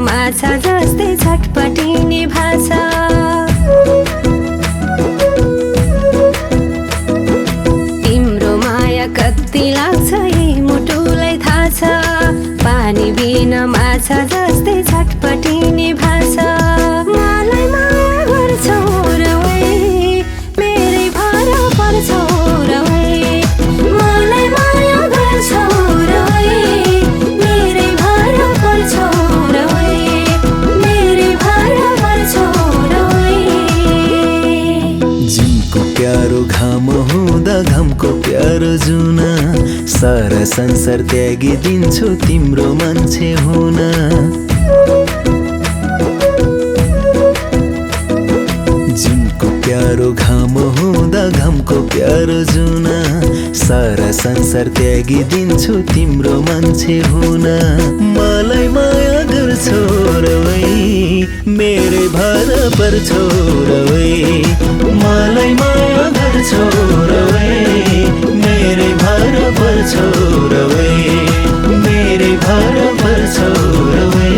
माछा जस्तै छटपटिने भाषा। तिम्रो माया कति लाग्छ यही मुटुलाई थाहा छ। पानी बिना माछा जस्तै छटपटिने भाषा। मलाई माया गर्छौ र ओइ मेरै भर पर्छौ र ओइ। मलाई माया गर्छौ र ओइ मेरै भर पर्छौ र ओइ। मेरै भर पर्छौ र ओइ। जुनको प्यारो घाम हुँदा घामको प्यारो जुना। सारा संसार त्यागिदिन्छु तिम्रो मान्छे हुन। जुनको प्यारो घाम हुँदा घामको प्यारो जुना। सारा संसार त्यागिदिन्छु तिम्रो मान्छे हुन। मलाई माया गर्छौ र ओइ मेरै भर पर्छौ र ओइ। मलाई माया गर्छौ र ओइ मेरै भर पर्छौ र ओइ। मेरै भर पर्छौ र ओइ।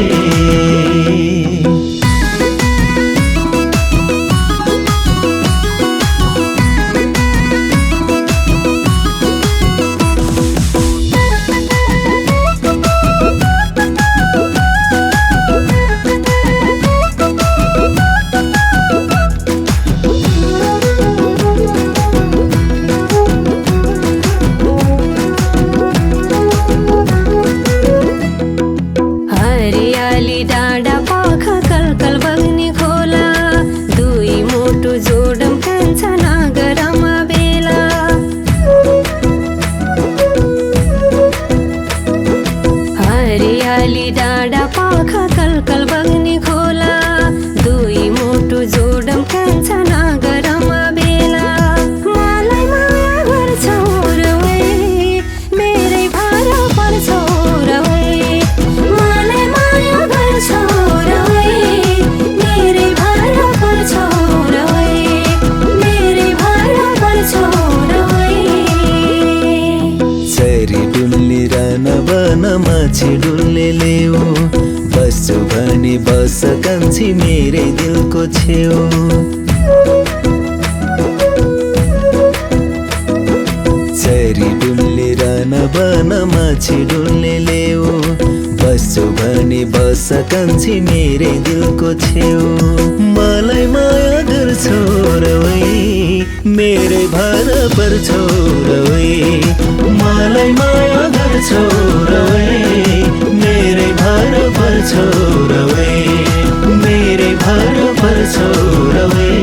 हरियाली डाँडा पाखा कलकल बग्ने खोला। दुई मुटु जोडम कान्छा नगरमा बेला। हरियाली डाँडा पाखा कलकल बग्ने खोला। दुई मुटु जोडम कान्छा नगरमा बेला। मलाई माया गर्छौ र ओइ मेरै भर पर्छौ र ओइ। मलाई माया गर्छौ र ओइ मेरै भर पर्छौ र ओइ। मेरै भर पर्छौ र ओइ। चरी डुल्ने राना बन माछी डुल्ने लेऊ। बस्छु भने बस कान्छी मेरै दिलको छेउ। चरी डुल्ने राना बन माछी डुल्ने लेऊ। बस्छु भने बस कान्छी मेरै दिलको छेउ। मलाई माया गर्छौ र ओइ मेरै भर पर्छौ र ओइ। मलाई माया गर्छौ र ओइ मेरै भर पर्छौ र ओइ। मेरै भर पर्छौ र ओइ।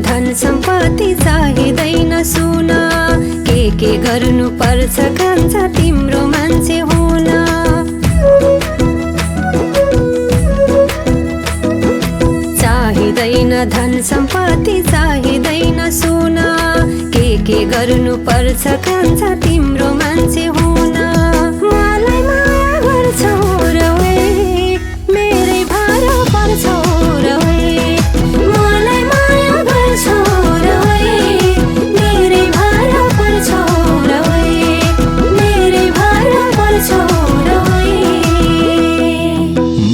धन सम्पत्ति चाहिँदैन सुन। के गर्नु पर्छ कान्छा तिम्रो मान्छे हुन। चाहिँदैन धन सम्पत्ति चाहिँदैन सुन। के गर्नु पर्छ कान्छा तिम्रो मान्छे हुन। मलाई माया गर्छौ र ओइ मेरै भर पर्छौ र ओइ। मलाई माया गर्छौ र ओइ मेरै भर पर्छौ र ओइ। मेरै भर पर्छौ र ओइ।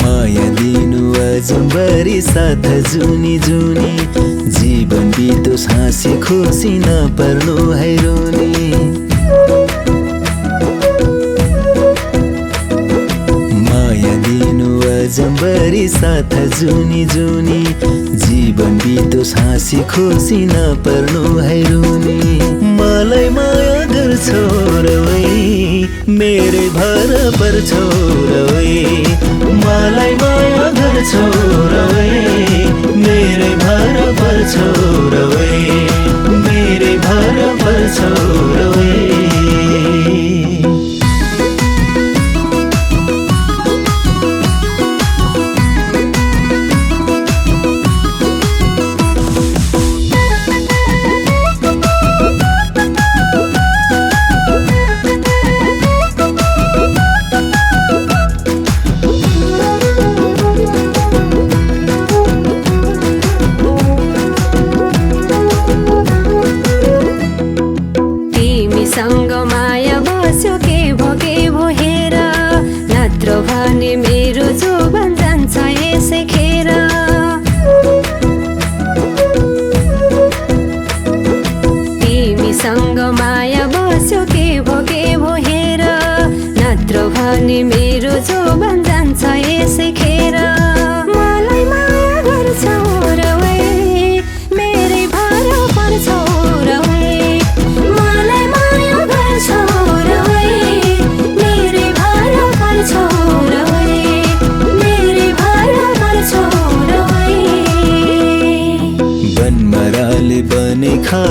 माया दिनु अजम्बरी साथ जुनी जुनी। जीवन बितोस् हाँसी खुसी नपर्नु है रोनी। माया दिनु अजम्बरी साथ जुनी जुनी। जीवन बितोस् हाँसी खुसी नपर्नु है रोनी। मलाई माया गर्छौ र ओइ मेरै भर पर्छौ र ओइ। मलाई माया गर्छौ र ओइ मेरै भर पर्छौ र ओइ। मेरै भर पर्छौ र ओइ।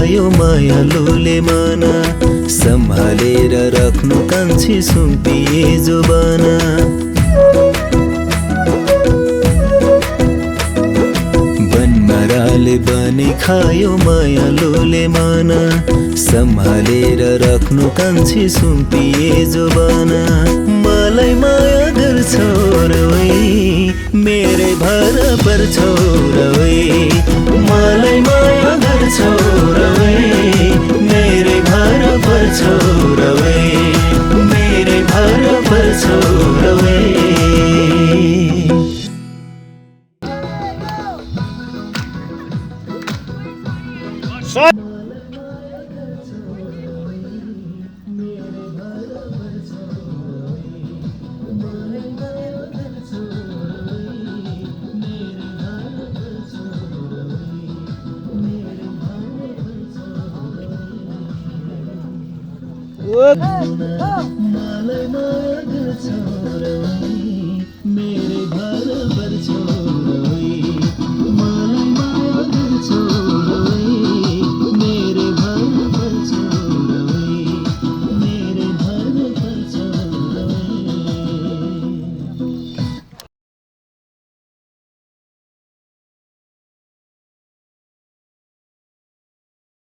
खायो मायालुले माना सम्हालेर राख्नु कान्छी सुम्पिए जुबाना बनमाराले बनी खायो मायालुले माना सम्हालेर राख्नु कान्छी सुम्पिए जुबाना मलाई माया गर्छौ रवै मेरै भर पर्छौ रवै मलाई माया गर्छौ रवै मेरै भर पर्छौ रवै मेरै भर पर्छौ रवै मलाई माया गर्छौ रवै